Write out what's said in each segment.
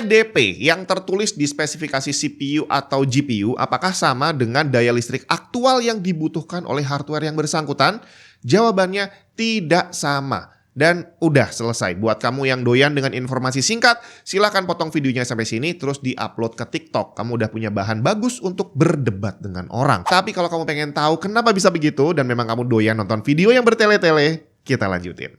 TDP yang tertulis di spesifikasi CPU atau GPU apakah sama dengan daya listrik aktual yang dibutuhkan oleh hardware yang bersangkutan? Jawabannya tidak sama. Dan udah selesai. Buat kamu yang doyan dengan informasi singkat, silahkan potong videonya sampai sini terus di-upload ke TikTok. Kamu udah punya bahan bagus untuk berdebat dengan orang. Tapi kalau kamu pengen tahu kenapa bisa begitu dan memang kamu doyan nonton video yang bertele-tele, kita lanjutin.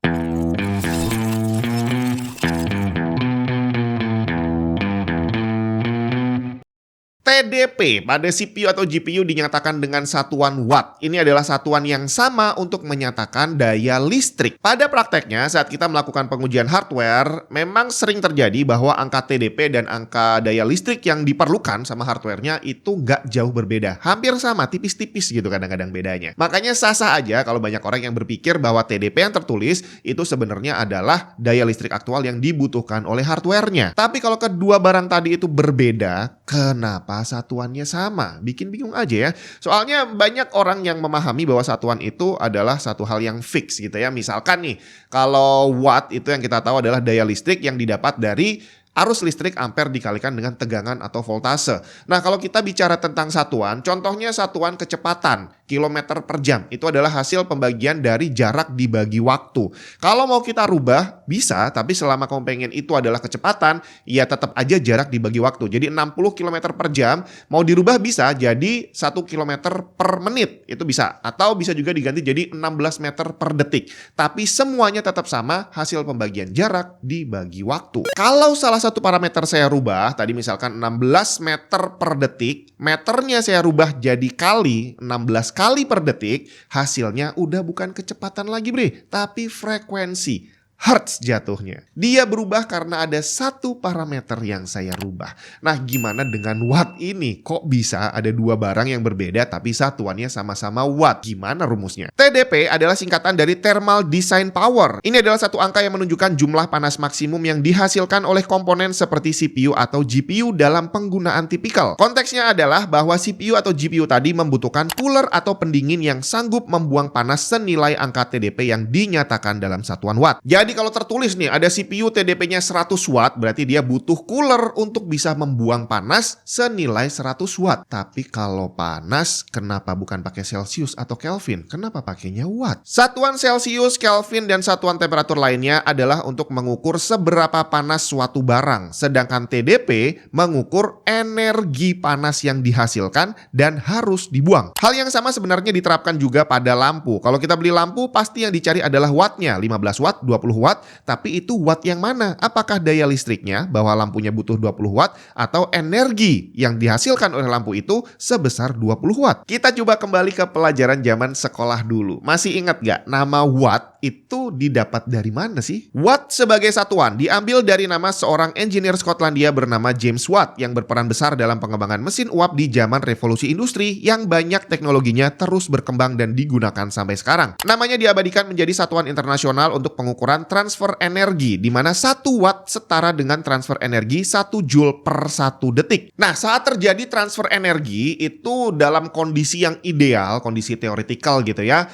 TDP pada CPU atau GPU dinyatakan dengan satuan watt. Ini adalah satuan yang sama untuk menyatakan daya listrik. Pada prakteknya saat kita melakukan pengujian hardware, memang sering terjadi bahwa angka TDP dan angka daya listrik yang diperlukan sama hardwarenya itu nggak jauh berbeda. Hampir sama, tipis-tipis gitu kadang-kadang bedanya. Makanya sah-sah aja kalau banyak orang yang berpikir bahwa TDP yang tertulis itu sebenarnya adalah daya listrik aktual yang dibutuhkan oleh hardwarenya. Tapi kalau kedua barang tadi itu berbeda, kenapa satuannya sama? Bikin bingung aja ya. Soalnya banyak orang yang memahami bahwa satuan itu adalah satu hal yang fix gitu ya. Misalkan nih, kalau watt itu yang kita tahu adalah daya listrik yang didapat dari arus listrik ampere dikalikan dengan tegangan atau voltase. Nah, kalau kita bicara tentang satuan, contohnya satuan kecepatan, kilometer per jam. Itu adalah hasil pembagian dari jarak dibagi waktu. Kalau mau kita rubah, bisa, tapi selama kamu pengen itu adalah kecepatan, ya tetap aja jarak dibagi waktu. Jadi 60 km per jam, mau dirubah bisa jadi 1 km per menit. Itu bisa. Atau bisa juga diganti jadi 16 meter per detik. Tapi semuanya tetap sama, hasil pembagian jarak dibagi waktu. Kalau salah satu parameter saya rubah, tadi misalkan 16 meter per detik, meternya saya rubah jadi kali 16 kali per detik, hasilnya udah bukan kecepatan lagi bre, tapi frekuensi. Hertz jatuhnya. Dia berubah karena ada satu parameter yang saya rubah. Nah, gimana dengan watt ini? Kok bisa ada dua barang yang berbeda tapi satuannya sama-sama watt? Gimana rumusnya? TDP adalah singkatan dari Thermal Design Power. Ini adalah satu angka yang menunjukkan jumlah panas maksimum yang dihasilkan oleh komponen seperti CPU atau GPU dalam penggunaan tipikal. Konteksnya adalah bahwa CPU atau GPU tadi membutuhkan cooler atau pendingin yang sanggup membuang panas senilai angka TDP yang dinyatakan dalam satuan watt. Jadi kalau tertulis nih ada CPU TDP-nya 100 watt, berarti dia butuh cooler untuk bisa membuang panas senilai 100 watt. Tapi kalau panas, kenapa bukan pakai Celsius atau Kelvin? Kenapa pakainya watt? Satuan Celsius, Kelvin, dan satuan temperatur lainnya adalah untuk mengukur seberapa panas suatu barang. Sedangkan TDP mengukur energi panas yang dihasilkan dan harus dibuang. Hal yang sama sebenarnya diterapkan juga pada lampu. Kalau kita beli lampu, pasti yang dicari adalah wattnya. 15 watt, 20 watt, tapi itu watt yang mana? Apakah daya listriknya bahwa lampunya butuh 20 watt atau energi yang dihasilkan oleh lampu itu sebesar 20 watt? Kita coba kembali ke pelajaran zaman sekolah dulu. Masih ingat gak nama watt itu didapat dari mana sih? Watt sebagai satuan diambil dari nama seorang engineer Skotlandia bernama James Watt yang berperan besar dalam pengembangan mesin uap di zaman revolusi industri yang banyak teknologinya terus berkembang dan digunakan sampai sekarang. Namanya diabadikan menjadi satuan internasional untuk pengukuran transfer energi, di mana 1 watt setara dengan transfer energi 1 joule per 1 detik. Nah, saat terjadi transfer energi itu dalam kondisi yang ideal, kondisi teoretikal gitu ya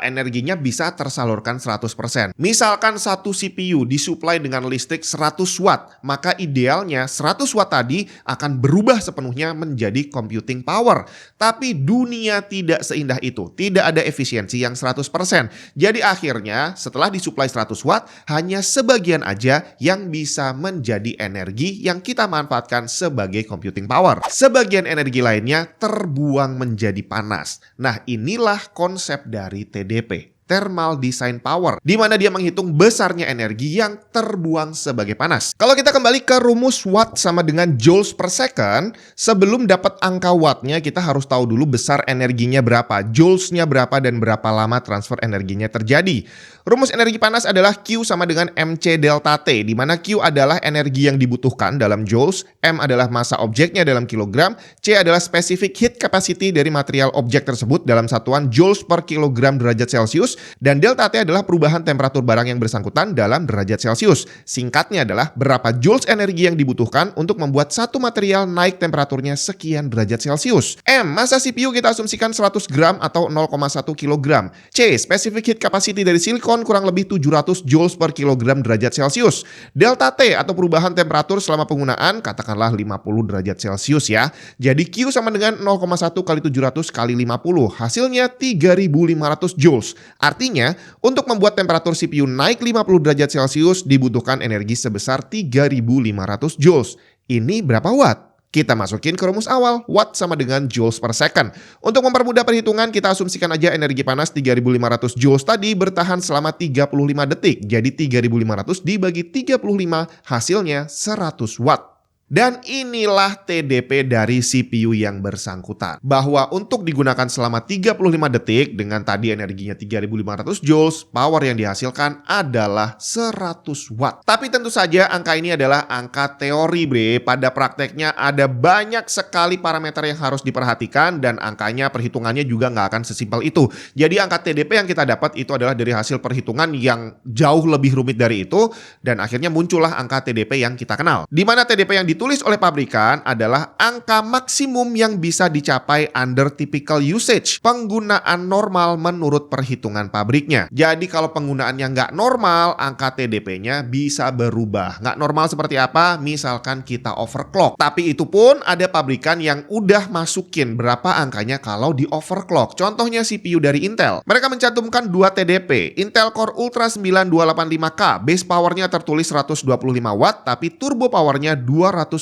energinya bisa tersalurkan 100%. Misalkan satu CPU disuplai dengan listrik 100 watt, maka idealnya 100 watt tadi akan berubah sepenuhnya menjadi computing power. Tapi dunia tidak seindah itu, tidak ada efisiensi yang 100%. Jadi akhirnya setelah disuplai 100 watt, hanya sebagian aja yang bisa menjadi energi yang kita manfaatkan sebagai computing power. Sebagian energi lainnya terbuang menjadi panas. Nah, inilah konsep dari TDP. Thermal Design Power, di mana dia menghitung besarnya energi yang terbuang sebagai panas. Kalau kita kembali ke rumus watt sama dengan joules per second, sebelum dapat angka wattnya kita harus tahu dulu besar energinya berapa, joulesnya berapa, dan berapa lama transfer energinya terjadi. Rumus energi panas adalah Q sama dengan MC delta T, di mana Q adalah energi yang dibutuhkan dalam joules, M adalah massa objeknya dalam kilogram, C adalah specific heat capacity dari material objek tersebut dalam satuan joules per kilogram derajat Celcius, Celcius. Dan delta T adalah perubahan temperatur barang yang bersangkutan dalam derajat Celcius. Singkatnya adalah berapa joules energi yang dibutuhkan untuk membuat satu material naik temperaturnya sekian derajat Celcius. M, massa CPU kita asumsikan 100 gram atau 0,1 kg. C, specific heat capacity dari silikon kurang lebih 700 joules per kilogram derajat Celcius. Delta T atau perubahan temperatur selama penggunaan katakanlah 50 derajat Celcius ya. Jadi Q sama dengan 0,1 kali 700 kali 50. Hasilnya 3500 joules. Artinya, untuk membuat temperatur CPU naik 50 derajat Celcius dibutuhkan energi sebesar 3500 joules. Ini berapa watt? Kita masukin ke rumus awal, watt sama dengan joules per second. Untuk mempermudah perhitungan, kita asumsikan aja energi panas 3500 joules tadi bertahan selama 35 detik. Jadi 3500 dibagi 35 hasilnya 100 watt. Dan inilah TDP dari CPU yang bersangkutan. Bahwa untuk digunakan selama 35 detik dengan tadi energinya 3500 joules, power yang dihasilkan adalah 100 watt. Tapi tentu saja angka ini adalah angka teori bre. Pada prakteknya ada banyak sekali parameter yang harus diperhatikan dan angkanya perhitungannya juga nggak akan sesimpel itu. Jadi angka TDP yang kita dapat itu adalah dari hasil perhitungan yang jauh lebih rumit dari itu dan akhirnya muncullah angka TDP yang kita kenal. Di mana TDP yang ditulis oleh pabrikan adalah angka maksimum yang bisa dicapai under typical usage. Penggunaan normal menurut perhitungan pabriknya. Jadi kalau penggunaannya nggak normal, angka TDP-nya bisa berubah. Nggak normal seperti apa? Misalkan kita overclock. Tapi itu pun ada pabrikan yang udah masukin berapa angkanya kalau di overclock. Contohnya CPU dari Intel. Mereka mencantumkan 2 TDP. Intel Core Ultra 9285K. Base powernya tertulis 125 watt, tapi turbo powernya 250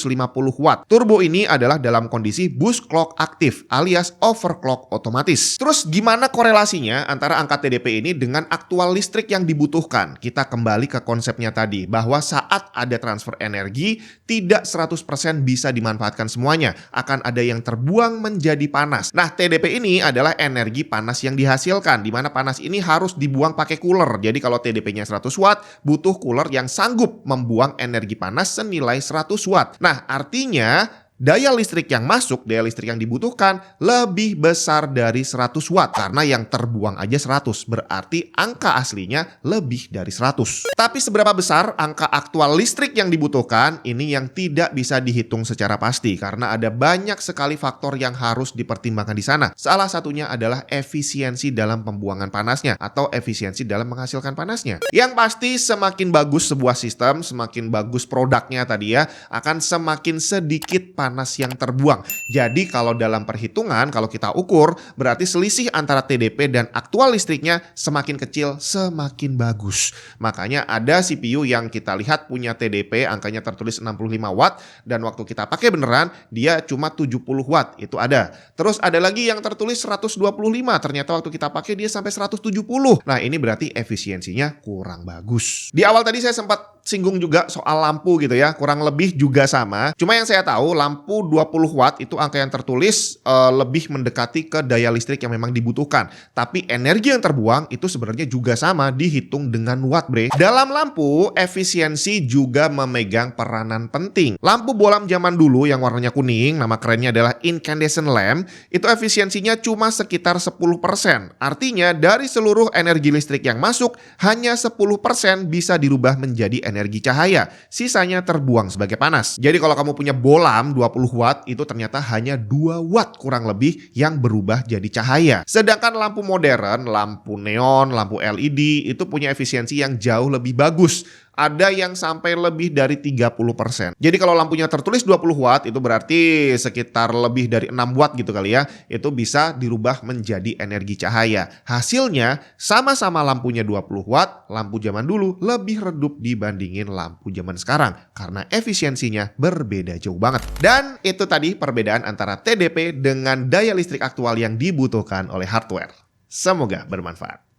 watt. Turbo ini adalah dalam kondisi boost clock aktif alias overclock otomatis. Terus gimana korelasinya antara angka TDP ini dengan aktual listrik yang dibutuhkan? Kita kembali ke konsepnya tadi bahwa saat ada transfer energi tidak 100% bisa dimanfaatkan semuanya. Akan ada yang terbuang menjadi panas. Nah, TDP ini adalah energi panas yang dihasilkan di mana panas ini harus dibuang pakai cooler. Jadi kalau TDP-nya 100 watt, butuh cooler yang sanggup membuang energi panas senilai 100 watt. Nah, artinya daya listrik yang masuk, daya listrik yang dibutuhkan lebih besar dari 100 watt. Karena yang terbuang aja 100, berarti angka aslinya lebih dari 100. Tapi seberapa besar angka aktual listrik yang dibutuhkan, ini yang tidak bisa dihitung secara pasti. Karena ada banyak sekali faktor yang harus dipertimbangkan di sana. Salah satunya adalah efisiensi dalam pembuangan panasnya, atau efisiensi dalam menghasilkan panasnya. Yang pasti semakin bagus sebuah sistem, semakin bagus produknya tadi ya, akan semakin sedikit panas yang terbuang. Jadi kalau dalam perhitungan, kalau kita ukur, berarti selisih antara TDP dan aktual listriknya semakin kecil, semakin bagus. Makanya ada CPU yang kita lihat punya TDP, angkanya tertulis 65 watt, dan waktu kita pakai beneran, dia cuma 70 watt. Itu ada. Terus ada lagi yang tertulis 125, ternyata waktu kita pakai dia sampai 170. Nah, ini berarti efisiensinya kurang bagus. Di awal tadi saya sempat singgung juga soal lampu gitu ya, kurang lebih juga sama. Cuma yang saya tahu lampu 20 watt itu angka yang tertulis lebih mendekati ke daya listrik yang memang dibutuhkan. Tapi energi yang terbuang itu sebenarnya juga sama dihitung dengan watt bre. Dalam lampu, efisiensi juga memegang peranan penting. Lampu bolam zaman dulu yang warnanya kuning, nama kerennya adalah incandescent lamp, itu efisiensinya cuma sekitar 10%. Artinya dari seluruh energi listrik yang masuk, hanya 10% bisa dirubah menjadi energi cahaya, sisanya terbuang sebagai panas. Jadi kalau kamu punya bolam 20 watt, itu ternyata hanya 2 watt kurang lebih yang berubah jadi cahaya. Sedangkan lampu modern, lampu neon, lampu LED itu punya efisiensi yang jauh lebih bagus. Ada yang sampai lebih dari 30%. Jadi kalau lampunya tertulis 20 watt itu berarti sekitar lebih dari 6 watt gitu kali ya. Itu bisa dirubah menjadi energi cahaya. Hasilnya sama-sama lampunya 20 watt, lampu zaman dulu lebih redup dibandingin lampu zaman sekarang. Karena efisiensinya berbeda jauh banget. Dan itu tadi perbedaan antara TDP dengan daya listrik aktual yang dibutuhkan oleh hardware. Semoga bermanfaat.